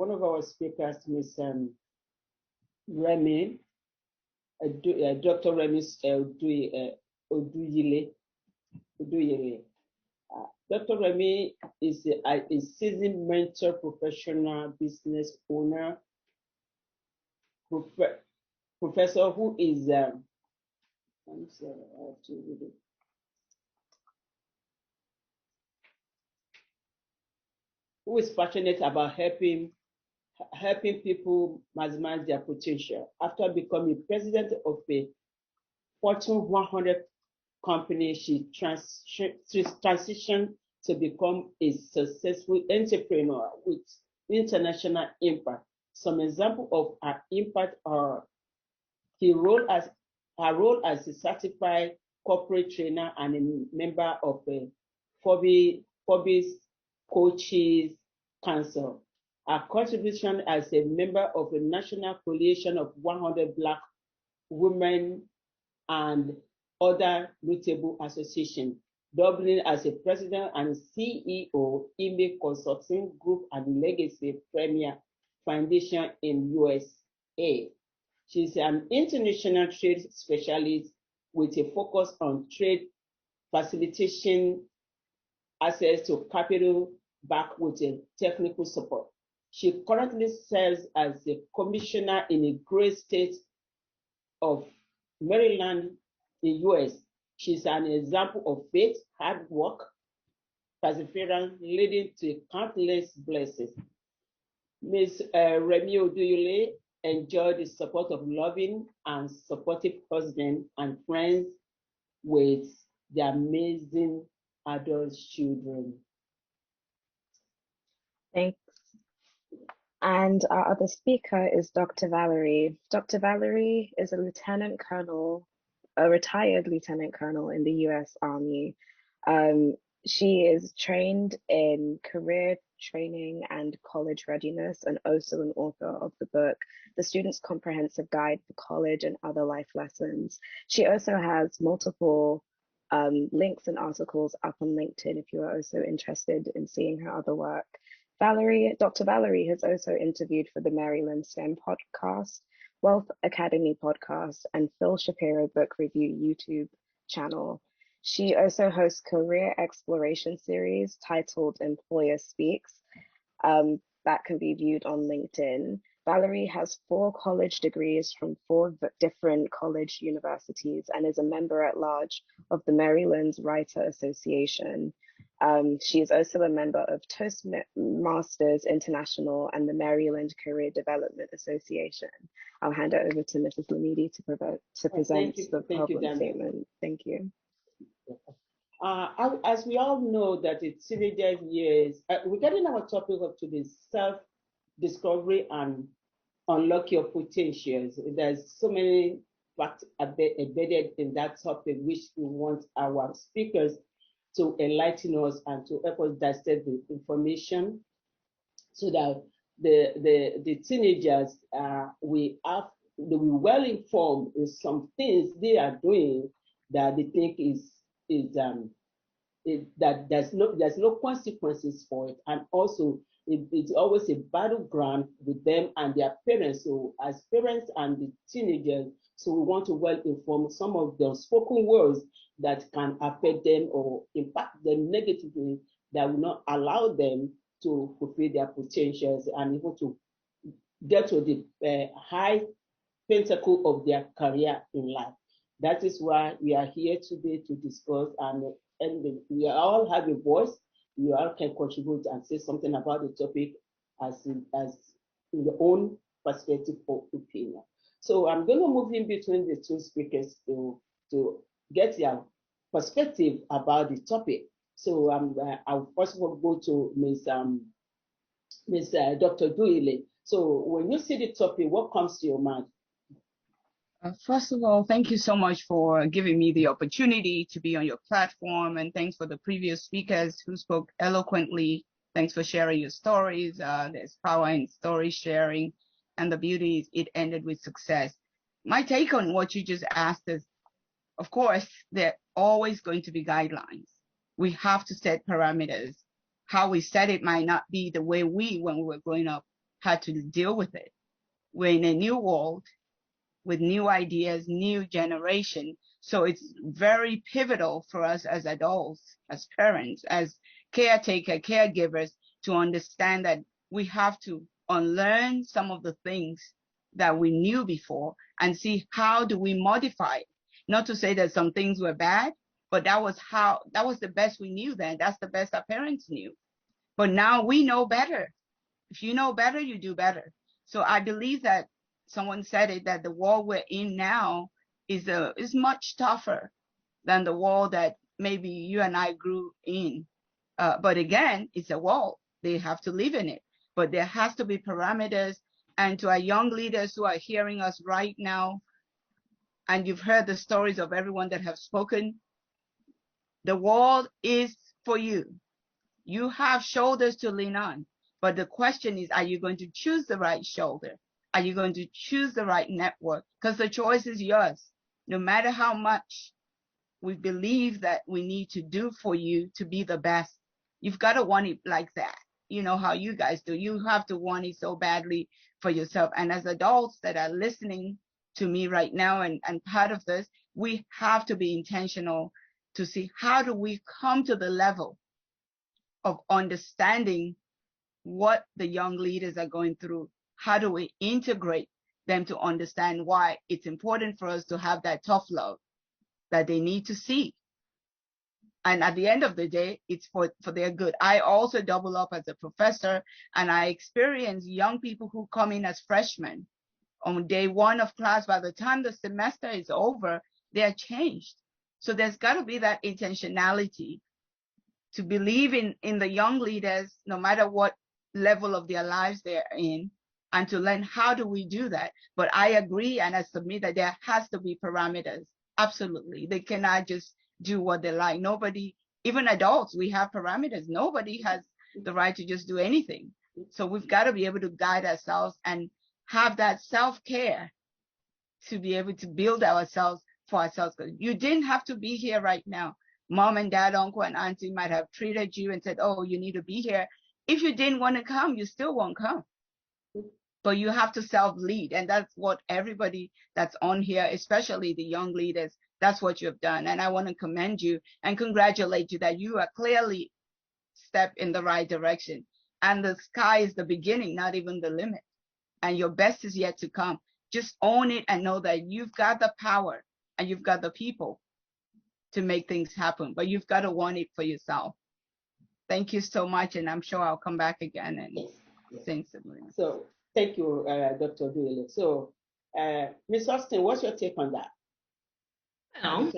one of our speakers, Ms. Remy, Dr. Remy Oduyile. Dr. Remy is a seasoned mentor, professional business owner, professor who is I'm sorry, I have to read it. Who is passionate about helping people maximize their potential. After becoming president of a Fortune 100 company, she transitioned to become a successful entrepreneur with international impact. Some examples of her impact are her role as a certified corporate trainer and a member of a Forbes Coaches Council. Her contribution as a member of the National Coalition of 100 Black Women and other notable associations, Dublin as a president and CEO, Email Consulting Group and Legacy Premier Foundation in USA. She's an international trade specialist with a focus on trade facilitation, access to capital backed with a technical support. She currently serves as a commissioner in a great state of Maryland in US. She's an example of faith, hard work, perseverance, leading to countless blessings. Ms. Remy Oduyile enjoyed the support of loving and supportive husband and friends with their amazing adult children. Thanks. And our other speaker is Dr. Valerie. Dr. Valerie is a lieutenant colonel, a retired lieutenant colonel in the US Army. She is trained in career training and college readiness, and also an author of the book, The Student's Comprehensive Guide for College and Other Life Lessons. She also has multiple links and articles up on LinkedIn if you are also interested in seeing her other work. Dr. Valerie has also interviewed for the Maryland STEM podcast, Wealth Academy podcast, and Phil Shapiro Book Review YouTube channel. She also hosts career exploration series titled Employer Speaks that can be viewed on LinkedIn. Valerie has 4 college degrees from 4 different college universities and is a member at large of the Maryland Writer Association. She is also a member of Toastmasters International and the Maryland Career Development Association. I'll hand it over to Mrs. Lamidi to present the problem statement. Thank you. As we all know that it's teenager years, regarding our topic of today, self-discovery and unlock your potentials. There's so many facts embedded in that topic, which we want our speakers to enlighten us and to help us dissect the information so that the teenagers will be well informed in some things they are doing that they think that there's no consequences for it, and also it's always a battleground with them and their parents. So as parents and the teenagers, so we want to well inform some of the spoken words that can affect them or impact them negatively, that will not allow them to fulfill their potentials and able to get to the high pinnacle of their career in life. That is why we are here today to discuss, and we all have a voice. You all can contribute and say something about the topic as in your own perspective or opinion. So I'm going to move in between the two speakers to get their perspective about the topic. So I'll first of all go to Ms. Dr. Duile. So when you see the topic, what comes to your mind? First of all, thank you so much for giving me the opportunity to be on your platform, and thanks for the previous speakers who spoke eloquently. Thanks for sharing your stories. There's power in story sharing, and the beauty is it ended with success. My take on what you just asked is, of course, there are always going to be guidelines. We have to set parameters. How we set it might not be the way when we were growing up had to deal with it. We're in a new world with new ideas, new generation. So it's very pivotal for us as adults, as parents, as caregivers, to understand that we have to unlearn some of the things that we knew before and see how do we modify it. Not to say that some things were bad, but that was the best we knew then. That's the best our parents knew. But now we know better. If you know better, you do better. So I believe that someone said it, that the world we're in now is much tougher than the world that maybe you and I grew in. But again, it's a world. They have to live in it. But there has to be parameters. And to our young leaders who are hearing us right now, and you've heard the stories of everyone that have spoken, the world is for you. You have shoulders to lean on. But the question is, are you going to choose the right shoulder? Are you going to choose the right network? Because the choice is yours. No matter how much we believe that we need to do for you to be the best, you've got to want it like that. You know how you guys do. You have to want it so badly for yourself. And as adults that are listening to me right now and part of this, we have to be intentional to see how do we come to the level of understanding what the young leaders are going through. How do we integrate them to understand why it's important for us to have that tough love that they need to see? And at the end of the day, it's for their good. I also double up as a professor, and I experience young people who come in as freshmen. On day one of class, by the time the semester is over, they are changed. So there's got to be that intentionality to believe in the young leaders, no matter what level of their lives they're in, and to learn how do we do that. But I agree and I submit that there has to be parameters. Absolutely. They cannot just do what they like. Nobody, even adults, we have parameters. Nobody has the right to just do anything. So we've got to be able to guide ourselves and have that self-care to be able to build ourselves for ourselves. You didn't have to be here right now. Mom and dad, uncle and auntie might have treated you and said, oh, you need to be here. If you didn't want to come, you still won't come. But you have to self-lead. And that's what everybody that's on here, especially the young leaders, that's what you've done. And I want to commend you and congratulate you that you are clearly step in the right direction. And the sky is the beginning, not even the limit. And your best is yet to come. Just own it and know that you've got the power and you've got the people to make things happen, but you've got to want it for yourself. Thank you so much, and I'm sure I'll come back again and sing some more. So thank you, Dr. Dule. So, Ms. Austin, what's your take on that? Well,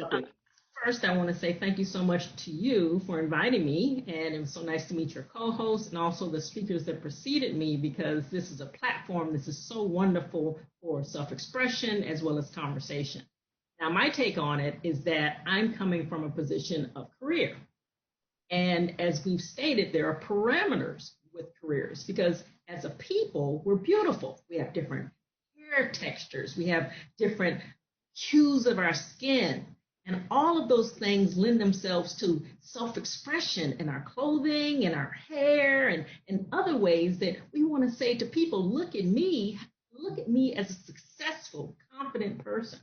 first, I want to say thank you so much to you for inviting me, and it was so nice to meet your co-host and also the speakers that preceded me, because this is a platform. This is so wonderful for self-expression as well as conversation. Now, my take on it is that I'm coming from a position of career. And as we've stated, there are parameters with careers, because as a people, we're beautiful. We have different hair textures. We have different hues of our skin. And all of those things lend themselves to self-expression in our clothing, in our hair, and in other ways that we want to say to people, look at me as a successful, confident person.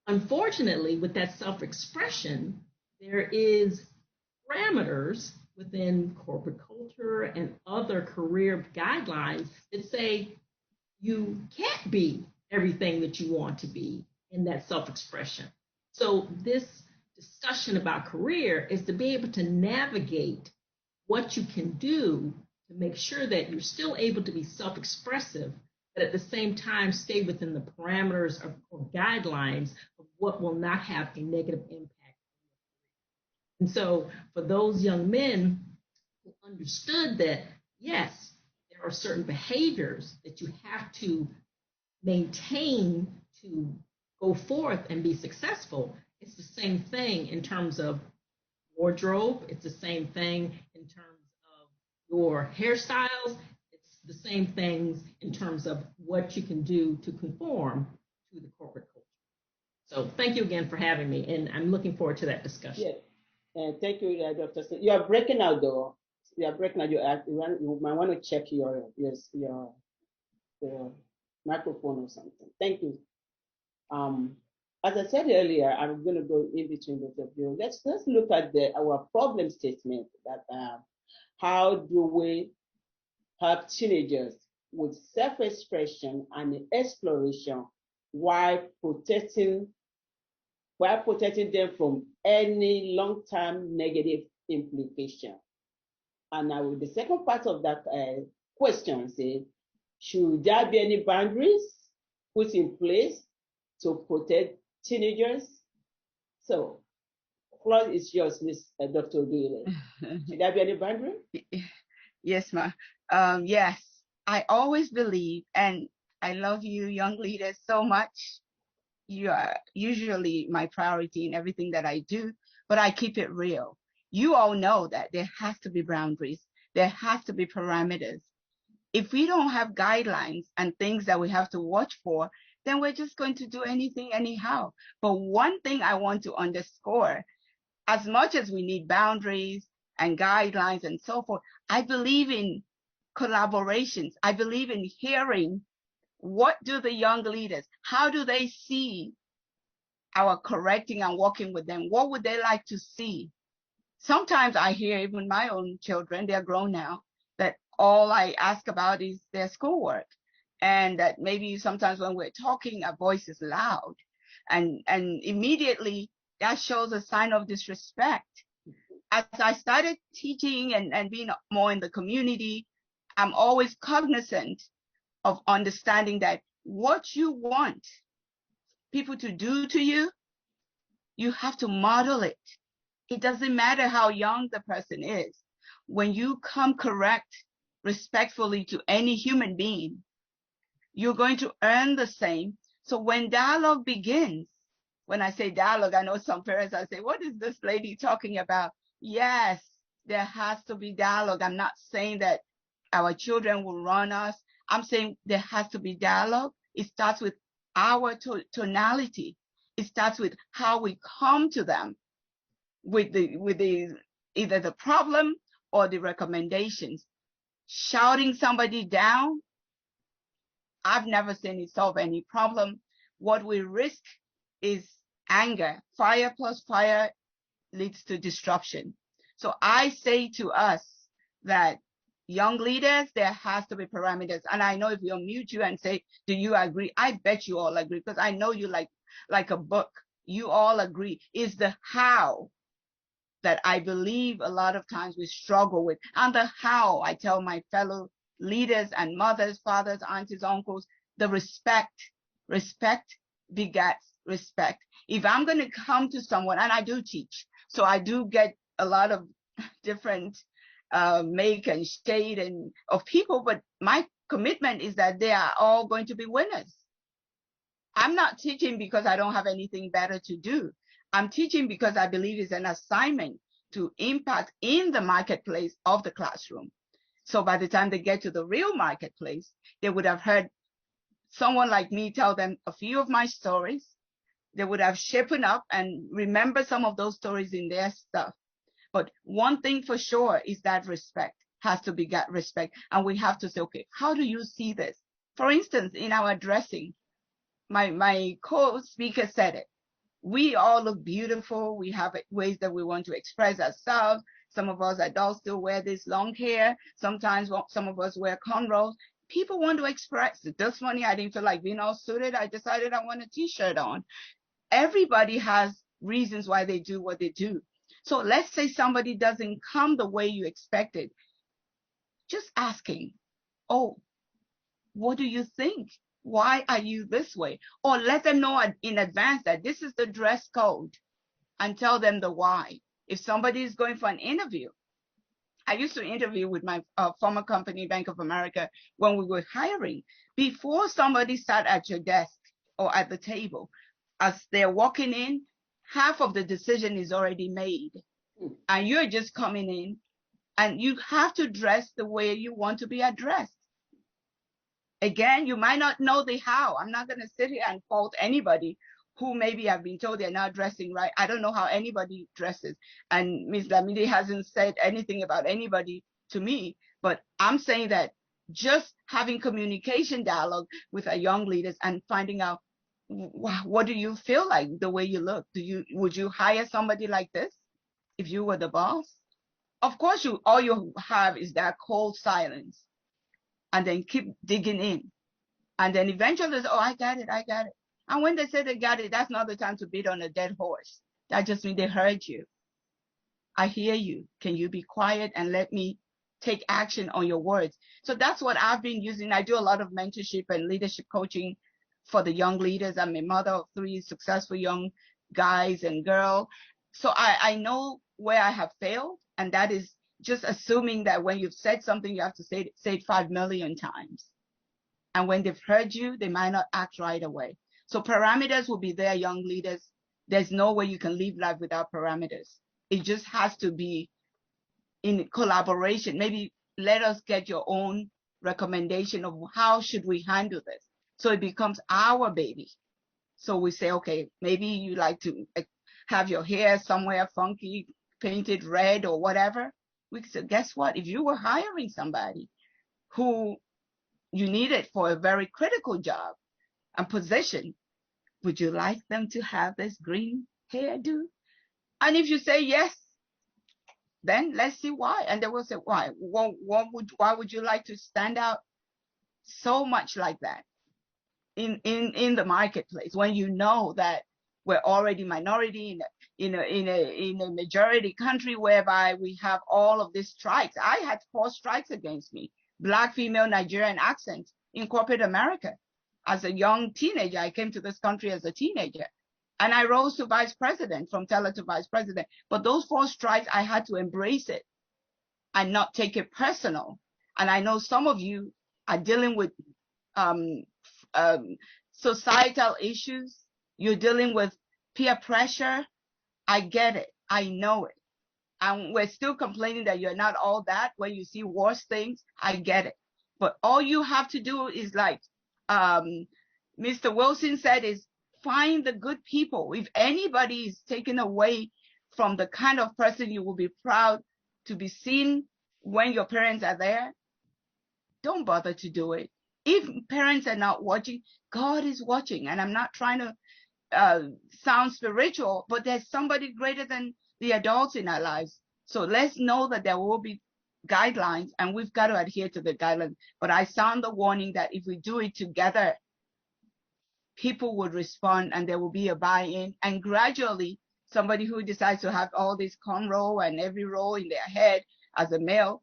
Unfortunately, with that self-expression, there is parameters within corporate culture and other career guidelines that say you can't be everything that you want to be in that self-expression. So this discussion about career is to be able to navigate what you can do to make sure that you're still able to be self-expressive, but at the same time stay within the parameters or guidelines of what will not have a negative impact. And so for those young men who understood that, yes, there are certain behaviors that you have to maintain to go forth and be successful, it's the same thing in terms of wardrobe. It's the same thing in terms of your hairstyles. It's the same things in terms of what you can do to conform to the corporate culture. So thank you again for having me, and I'm looking forward to that discussion. Yeah. Thank you, Dr. You are breaking out though. You are breaking out. You might want to check your the microphone or something. Thank you. As I said earlier, I'm going to go in between both of you. Let's look at our problem statement. That how do we help teenagers with self-expression and exploration while protecting them from any long-term negative implication? And now the second part of that question says, should there be any boundaries put in place to protect teenagers? So, floor is yours, Miss Dr. Oduile. Should there be any boundary? Yes, ma'am. Yes, I always believe, and I love you young leaders so much. You are usually my priority in everything that I do, but I keep it real. You all know that there has to be boundaries. There has to be parameters. If we don't have guidelines and things that we have to watch for, then we're just going to do anything anyhow. But one thing I want to underscore, as much as we need boundaries and guidelines and so forth, I believe in collaborations. I believe in hearing what do the young leaders, how do they see our correcting and working with them? What would they like to see? Sometimes I hear even my own children, they're grown now, that all I ask about is their schoolwork. And that maybe sometimes when we're talking, our voice is loud. And immediately that shows a sign of disrespect. As I started teaching and being more in the community, I'm always cognizant of understanding that what you want people to do to you, you have to model it. It doesn't matter how young the person is. When you come correct respectfully to any human being, you're going to earn the same. So when dialogue begins, when I say dialogue, I know some parents I say, what is this lady talking about? Yes, there has to be dialogue. I'm not saying that our children will run us. I'm saying there has to be dialogue. It starts with our tonality. It starts with how we come to them with the either the problem or the recommendations. Shouting somebody down, I've never seen it solve any problem. What we risk is anger. Fire plus fire leads to disruption. So I say to us that young leaders, there has to be parameters. And I know if we unmute you and say, do you agree? I bet you all agree, because I know you like a book. You all agree. Is the how that I believe a lot of times we struggle with. And the how, I tell my fellow leaders and mothers, fathers, aunties, uncles, the respect. Respect begets respect. If I'm going to come to someone, and I do teach, so I do get a lot of different make and shade and of people, but my commitment is that they are all going to be winners. I'm not teaching because I don't have anything better to do. I'm teaching because I believe it's an assignment to impact in the marketplace of the classroom. So by the time they get to the real marketplace, they would have heard someone like me tell them a few of my stories. They would have shapen up and remember some of those stories in their stuff. But one thing for sure is that respect has to be respect. And we have to say, okay, how do you see this? For instance, in our dressing, my co-speaker said it. We all look beautiful. We have ways that we want to express ourselves. Some of us adults still wear this long hair. Sometimes some of us wear cornrows. People want to express it. This morning, I didn't feel like being all suited. I decided I want a t-shirt on. Everybody has reasons why they do what they do. So let's say somebody doesn't come the way you expected. Just asking, oh, what do you think? Why are you this way? Or let them know in advance that this is the dress code and tell them the why. If somebody is going for an interview, I used to interview with my former company, Bank of America, when we were hiring. Before somebody sat at your desk or at the table, as they're walking in, half of the decision is already made. And you're just coming in, and you have to dress the way you want to be addressed. Again, you might not know the how. I'm not going to sit here and fault anybody who maybe have been told they're not dressing right. I don't know how anybody dresses. And Ms. Lamide hasn't said anything about anybody to me, but I'm saying that just having communication dialogue with our young leaders and finding out, what do you feel like the way you look? Would you hire somebody like this if you were the boss? Of course, all you have is that cold silence, and then keep digging in. And then eventually, oh, I got it. And when they say they got it, that's not the time to beat on a dead horse. That just means they heard you. I hear you. Can you be quiet and let me take action on your words? So that's what I've been using. I do a lot of mentorship and leadership coaching for the young leaders. I'm a mother of 3 successful young guys and girls. So I know where I have failed, and that is just assuming that when you've said something, you have to say it 5 million times. And when they've heard you, they might not act right away. So parameters will be there, young leaders. There's no way you can live life without parameters. It just has to be in collaboration. Maybe let us get your own recommendation of how should we handle this. So it becomes our baby. So we say, okay, maybe you like to have your hair somewhere funky, painted red or whatever. We said, guess what? If you were hiring somebody who you needed for a very critical job and position, would you like them to have this green hairdo? And if you say yes, then let's see why. And they will say, why? Why would you like to stand out so much like that in the marketplace when you know that we're already minority in a majority country whereby we have all of these strikes? I had 4 strikes against me, Black female Nigerian accent in corporate America. As a young teenager, I came to this country as a teenager. And I rose to vice president, from teller to vice president. But those 4 strikes, I had to embrace it and not take it personal. And I know some of you are dealing with societal issues. You're dealing with peer pressure. I get it. I know it. And we're still complaining that you're not all that when you see worse things. I get it. But all you have to do is, like Mr. Wilson said, is find the good people. If anybody is taken away from the kind of person you will be proud to be seen when your parents are there, don't bother to do it. If parents are not watching, God is watching. And I'm not trying to sound spiritual, but there's somebody greater than the adults in our lives. So let's know that there will be guidelines, and we've got to adhere to the guidelines. But I sound the warning that if we do it together, people would respond and there will be a buy-in. And gradually, somebody who decides to have all this cornrow and every row in their head as a male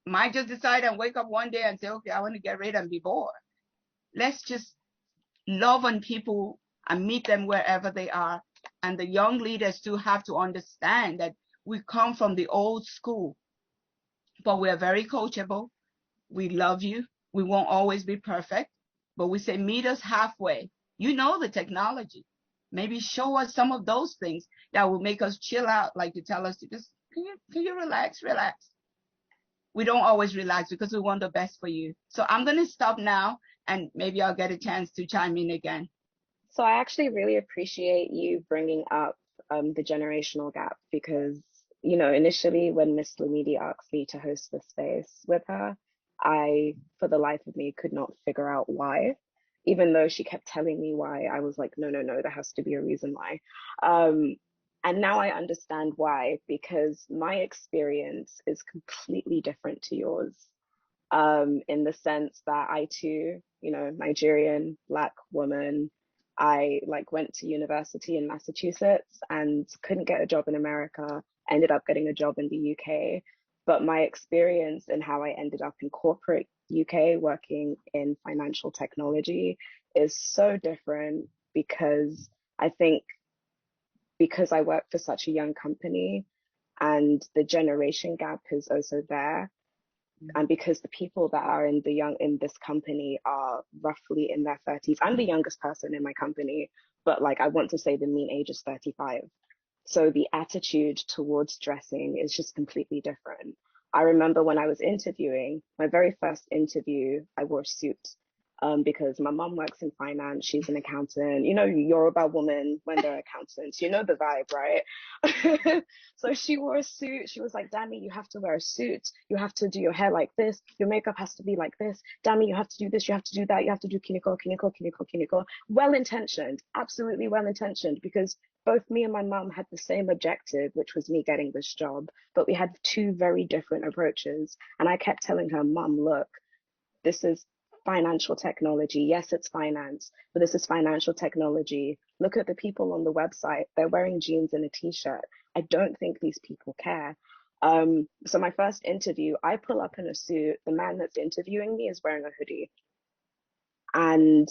might just decide and wake up one day and say, okay, I want to get rid and be bored. Let's just love on people and meet them wherever they are. And the young leaders too have to understand that we come from the old school, but we're very coachable. We love you. We won't always be perfect, but we say, meet us halfway. You know the technology. Maybe show us some of those things that will make us chill out, like you tell us to just, can you relax? We don't always relax because we want the best for you. So I'm going to stop now, and maybe I'll get a chance to chime in again. So I actually really appreciate you bringing up the generational gap, because, you know, initially when Miss Lamidi asked me to host this space with her, I, for the life of me, could not figure out why. Even though she kept telling me why, I was like, no, there has to be a reason why. And now I understand why, because my experience is completely different to yours. In the sense that I too, you know, Nigerian, Black woman, I like went to university in Massachusetts and couldn't get a job in America, ended up getting a job in the UK. But my experience and how I ended up in corporate UK working in financial technology is so different, because I think because I work for such a young company and the generation gap is also there, and because the people that are in this company are roughly in their 30s. I'm the youngest person in my company, but like I want to say the mean age is 35. So the attitude towards dressing is just completely different. I remember when I was interviewing, my very first interview, I wore a suit. because my mom works in finance. She's an accountant. You know, Yoruba woman when they're accountants, you know the vibe, right? So she wore a suit. She was like, Dami, you have to wear a suit. You have to do your hair like this. Your makeup has to be like this. Dami, you have to do this. You have to do that. You have to do kiniko, kiniko, kiniko, kiniko. Well-intentioned, absolutely well-intentioned, because both me and my mom had the same objective, which was me getting this job, but we had two very different approaches. And I kept telling her, Mom, look, this is financial technology. Yes, it's finance, but this is financial technology. Look at the people on the website. They're wearing jeans and a t-shirt. I don't think these people care. So my first interview, I pull up in a suit. The man that's interviewing me is wearing a hoodie. And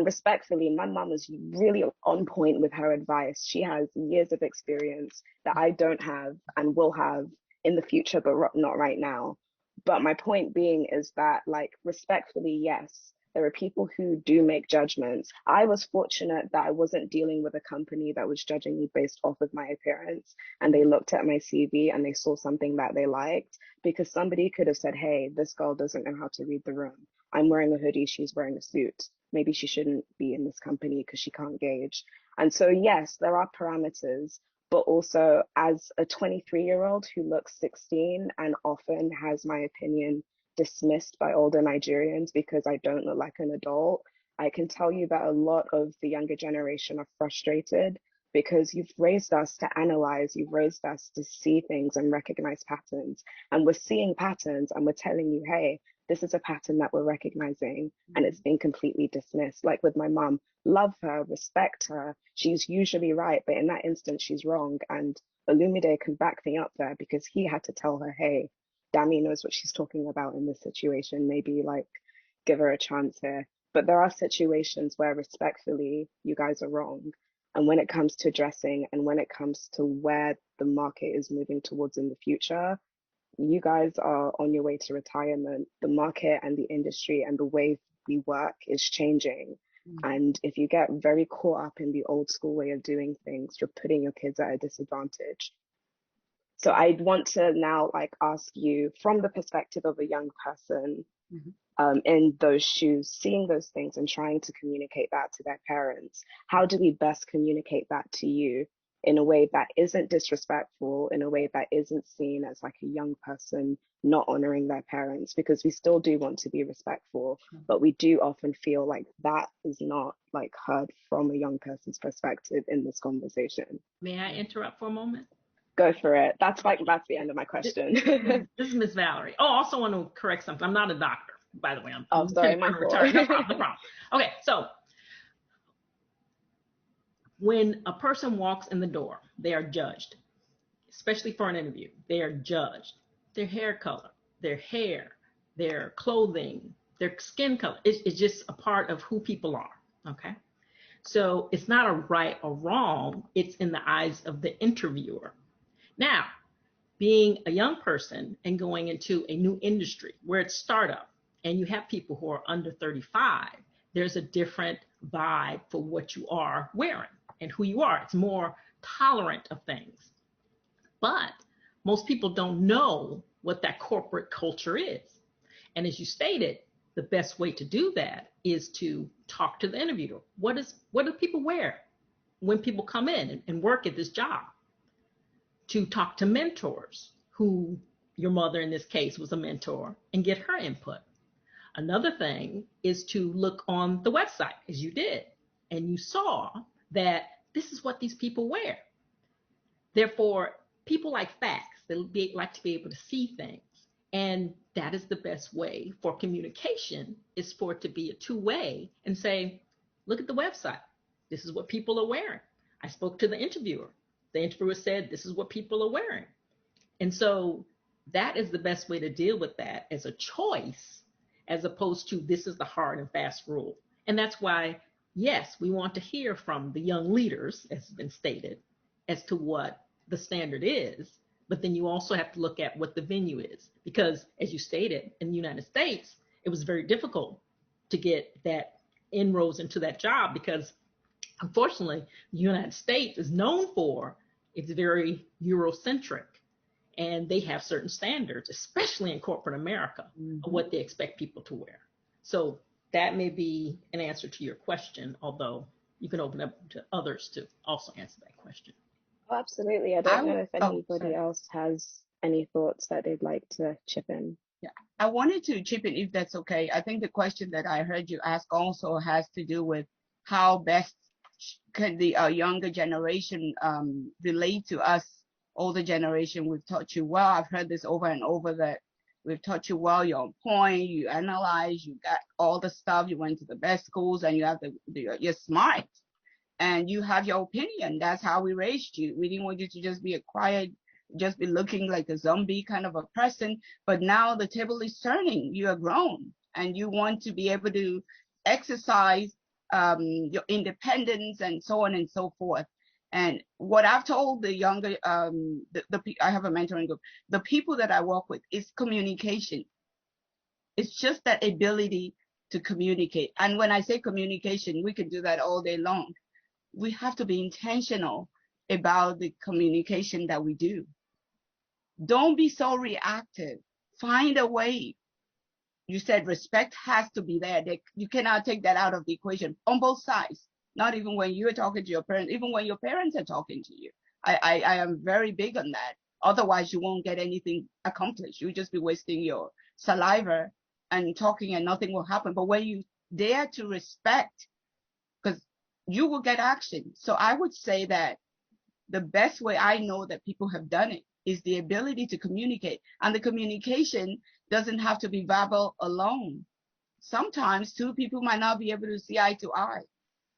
respectfully, my mom is really on point with her advice. She has years of experience that I don't have and will have in the future, but not right now. But my point being is that, like, respectfully, yes, there are people who do make judgments. I was fortunate that I wasn't dealing with a company that was judging me based off of my appearance, and they looked at my CV and they saw something that they liked, because somebody could have said, hey, this girl doesn't know how to read the room. I'm wearing a hoodie, she's wearing a suit. Maybe she shouldn't be in this company because she can't gauge. And so, yes, there are parameters, but also as a 23-year-old who looks 16 and often has my opinion dismissed by older Nigerians because I don't look like an adult, I can tell you that a lot of the younger generation are frustrated because you've raised us to analyze, you've raised us to see things and recognize patterns. And we're seeing patterns and we're telling you, hey, this is a pattern that we're recognizing, and it's being completely dismissed. Like with my mom, love her, respect her. She's usually right, but in that instance, she's wrong. And Olumide can back me up there because he had to tell her, hey, Dami knows what she's talking about in this situation. Maybe like give her a chance here. But there are situations where respectfully, you guys are wrong. And when it comes to dressing and when it comes to where the market is moving towards in the future, you guys are on your way to retirement. The market and the industry and the way we work is changing. And if you get very caught up in the old school way of doing things, you're putting your kids at a disadvantage. So I want to now ask you from the perspective of a young person, in those shoes, seeing those things and trying to communicate that to their parents. How do we best communicate that to you in a way that isn't disrespectful, in a way that isn't seen as like a young person not honoring their parents? Because we still do want to be respectful, but we do often feel like that is not heard from a young person's perspective in this conversation. May I interrupt for a moment? Go for it. That's the end of my question. This is Miss Valerie. Oh, I also want to correct something. I'm not a doctor, by the way. I'm sorry, my fault. No problem. Okay, so when a person walks in the door, they are judged, especially for an interview. They are judged. Their hair color, their hair, their clothing, their skin color. It's just a part of who people are, okay? So it's not a right or wrong. It's in the eyes of the interviewer. Now, being a young person and going into a new industry where it's startup and you have people who are under 35, there's a different vibe for what you are wearing and who you are. It's more tolerant of things. But most people don't know what that corporate culture is. And as you stated, the best way to do that is to talk to the interviewer. What do people wear when people come in and work at this job? To talk to mentors, who your mother in this case was a mentor, and get her input. Another thing is to look on the website, as you did, and you saw that this is what these people wear. Therefore, people like facts. They like to be able to see things. And that is the best way for communication, is for it to be a two-way and say, look at the website. This is what people are wearing. I spoke to the interviewer. The interviewer said, this is what people are wearing. And so that is the best way to deal with that, as a choice, as opposed to this is the hard and fast rule. And that's why, yes, we want to hear from the young leaders, as has been stated, as to what the standard is. But then you also have to look at what the venue is. Because as you stated, in the United States, it was very difficult to get that inroads into that job, because unfortunately, the United States is known for, it's very Eurocentric, and they have certain standards, especially in corporate America, of what they expect people to wear. So that may be an answer to your question, although you can open up to others to also answer that question. Oh, absolutely. I I don't know would, if oh, anybody sorry. else has any thoughts that they'd like to chip in. Yeah, I wanted to chip in if that's okay. I think the question that I heard you ask also has to do with how best can the younger generation relate to us, older generation. We've taught you well. I've heard this over and over that we've taught you well. You're on point. You analyze. You got all the stuff. You went to the best schools, and you have you're smart, and you have your opinion. That's how we raised you. We didn't want you to just be a quiet, just be looking like a zombie kind of a person. But now the table is turning. You are grown, and you want to be able to exercise your independence and so on and so forth. And what I've told the younger, I have a mentoring group. The people that I work with is communication. It's just that ability to communicate. And when I say communication, we can do that all day long. We have to be intentional about the communication that we do. Don't be so reactive. Find a way. You said respect has to be there. You cannot take that out of the equation on both sides. Not even when you're talking to your parents, even when your parents are talking to you. I am very big on that. Otherwise, you won't get anything accomplished. You'll just be wasting your saliva and talking and nothing will happen. But when you dare to respect, because you will get action. So I would say that the best way I know that people have done it is the ability to communicate. And the communication doesn't have to be verbal alone. Sometimes two people might not be able to see eye to eye.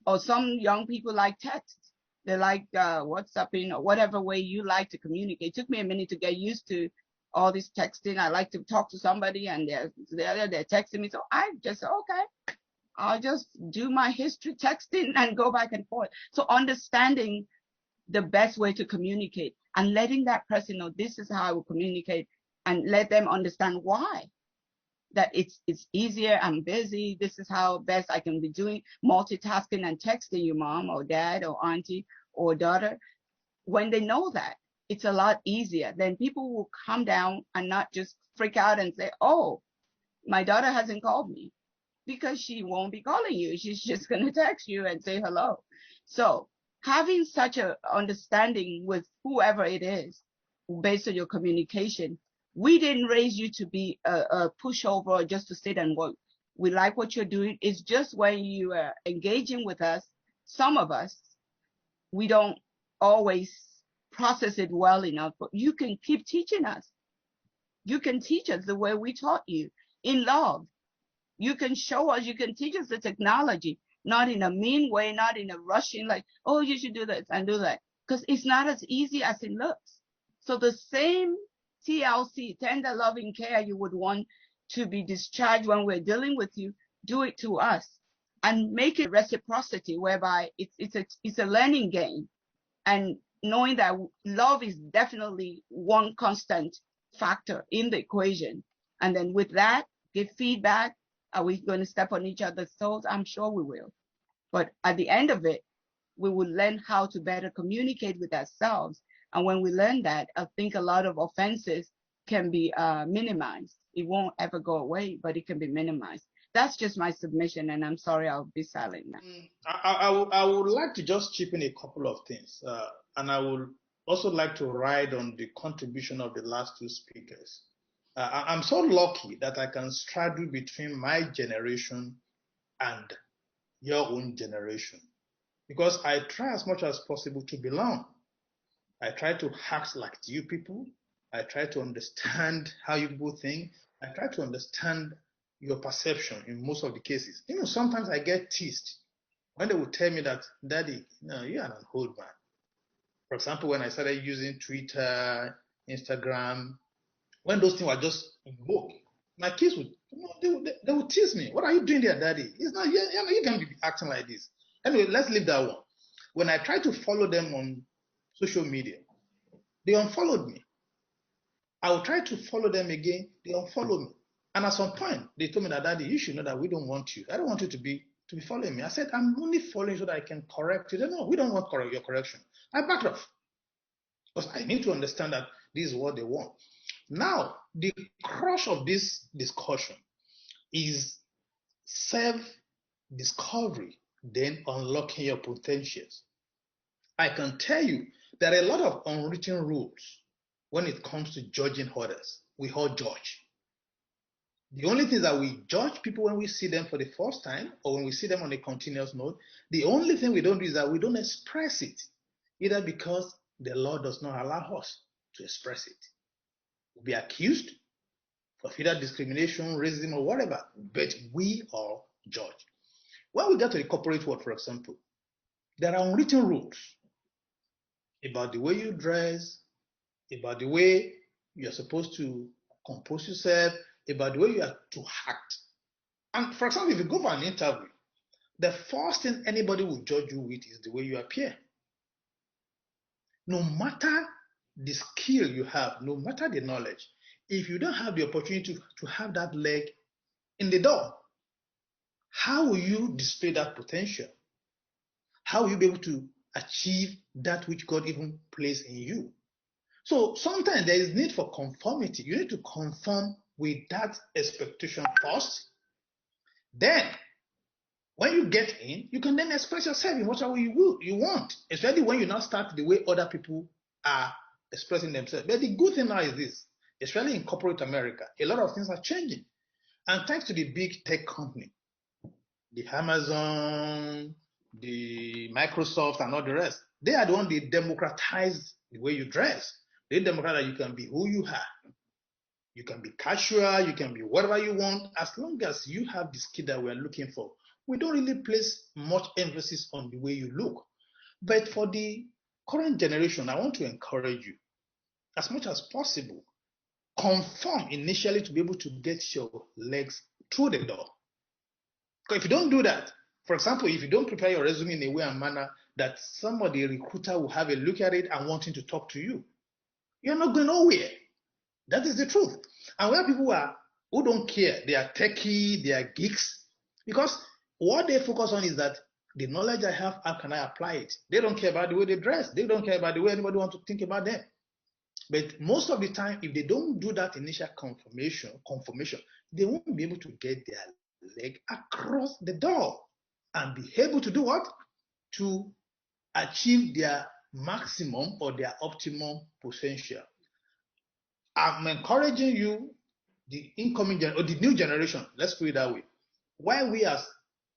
Or some young people like text. They like WhatsApping or whatever way you like to communicate. It took me a minute to get used to all this texting. I like to talk to somebody and they're texting me. So I just said, okay, I'll just do my history texting and go back and forth. So understanding the best way to communicate and letting that person know this is how I will communicate and let them understand why. That it's easier, I'm busy, this is how best I can be doing multitasking and texting you, mom or dad or auntie or daughter. When they know that, it's a lot easier. Then people will calm down and not just freak out and say, oh, my daughter hasn't called me, because she won't be calling you. She's just going to text you and say hello. So having such a understanding with whoever it is based on your communication, we didn't raise you to be a pushover or just to sit and work. We like what you're doing. It's just when you are engaging with us, some of us, we don't always process it well enough, but you can keep teaching us. You can teach us the way we taught you in love. You can show us, you can teach us the technology, not in a mean way, not in a rushing, like, oh, you should do this and do that. Because it's not as easy as it looks. So the same TLC, tender loving care you would want to be discharged when we're dealing with you, do it to us and make it reciprocity, whereby it's a learning game. And knowing that love is definitely one constant factor in the equation. And then with that, give feedback. Are we going to step on each other's toes? I'm sure we will. But at the end of it, we will learn how to better communicate with ourselves. And when we learn that, I think a lot of offenses can be minimized. It won't ever go away, but it can be minimized. That's just my submission, and I'm sorry I'll be silent now. I would like to just chip in a couple of things, and I would also like to ride on the contribution of the last two speakers. I'm so lucky that I can straddle between my generation and your own generation, because I try as much as possible to belong. I try to act like you people. I try to understand how you people think. I try to understand your perception in most of the cases. Sometimes I get teased when they would tell me that, Daddy, you are an old man. For example, when I started using Twitter, Instagram, when those things were just in vogue, my kids would, they would tease me. What are you doing there, Daddy? It's not, you can't be acting like this. Anyway, let's leave that one. When I tried to follow them on social media, they unfollowed me. I will try to follow them again, they unfollow me. And at some point, they told me that, Daddy, you should know that we don't want you. I don't want you to be following me. I said, I'm only following so that I can correct you. They said, no, we don't want your correction. I backed off because I need to understand that this is what they want. Now, the crush of this discussion is self-discovery, then unlocking your potentials. I can tell you there are a lot of unwritten rules when it comes to judging others. We all judge. The only thing that we judge people when we see them for the first time or when we see them on a continuous note, the only thing we don't do is that we don't express it, either because the law does not allow us to express it. We'll be accused of either discrimination, racism, or whatever, but we are judged. When we get to the corporate world, for example, there are unwritten rules about the way you dress, about the way you're supposed to compose yourself, about the way you are to act. And for example, if you go for an interview, the first thing anybody will judge you with is the way you appear. No matter the skill you have, no matter the knowledge, if you don't have the opportunity to have that leg in the door, how will you display that potential? How will you be able to achieve that which God even placed in you? So sometimes there is need for conformity. You need to conform with that expectation first. Then, when you get in, you can then express yourself in whatever you want, especially when you now start the way other people are expressing themselves. But the good thing now is this, especially in corporate America, a lot of things are changing. And thanks to the big tech company, the Amazon, the Microsoft, and all the rest, they are the ones that democratize the way you dress. They democratize that you can be who you are. You can be casual, you can be whatever you want, as long as you have the skill that we're looking for. We don't really place much emphasis on the way you look. But for the current generation, I want to encourage you, as much as possible, conform initially to be able to get your legs through the door. Because if you don't do that, for example, if you don't prepare your resume in a way and manner that somebody, a recruiter, will have a look at it and wanting to talk to you, you're not going nowhere. That is the truth. And where people are who don't care, they are techie, they are geeks, because what they focus on is that the knowledge I have, how can I apply it? They don't care about the way they dress. They don't care about the way anybody wants to think about them. But most of the time, if they don't do that initial confirmation, they won't be able to get their leg across the door and be able to do what? To achieve their maximum or their optimum potential. I'm encouraging you, the incoming or the new generation, let's put it that way. Why we as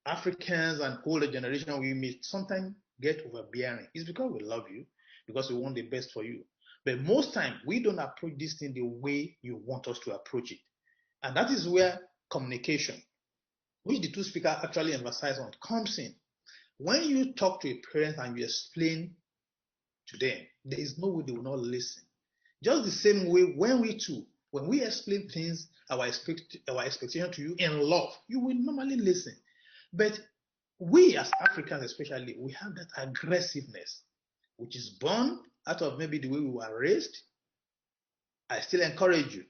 Africans and older generation, we may sometimes get overbearing. It's because we love you, because we want the best for you. But most time, we don't approach this thing the way you want us to approach it. And that is where communication, which the two speakers actually emphasize on, comes in. When you talk to a parent and you explain to them, there is no way they will not listen. Just the same way when we explain things, our expectation to you in love, you will normally listen. But we as Africans especially, we have that aggressiveness, which is born out of maybe the way we were raised. I still encourage you,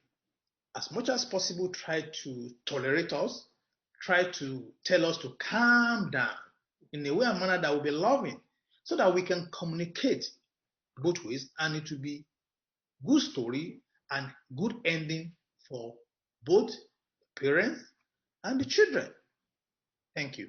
as much as possible, try to tolerate us, try to tell us to calm down in a way and manner that will be loving, so that we can communicate both ways, and it will be good story and good ending for both parents and the children. Thank you.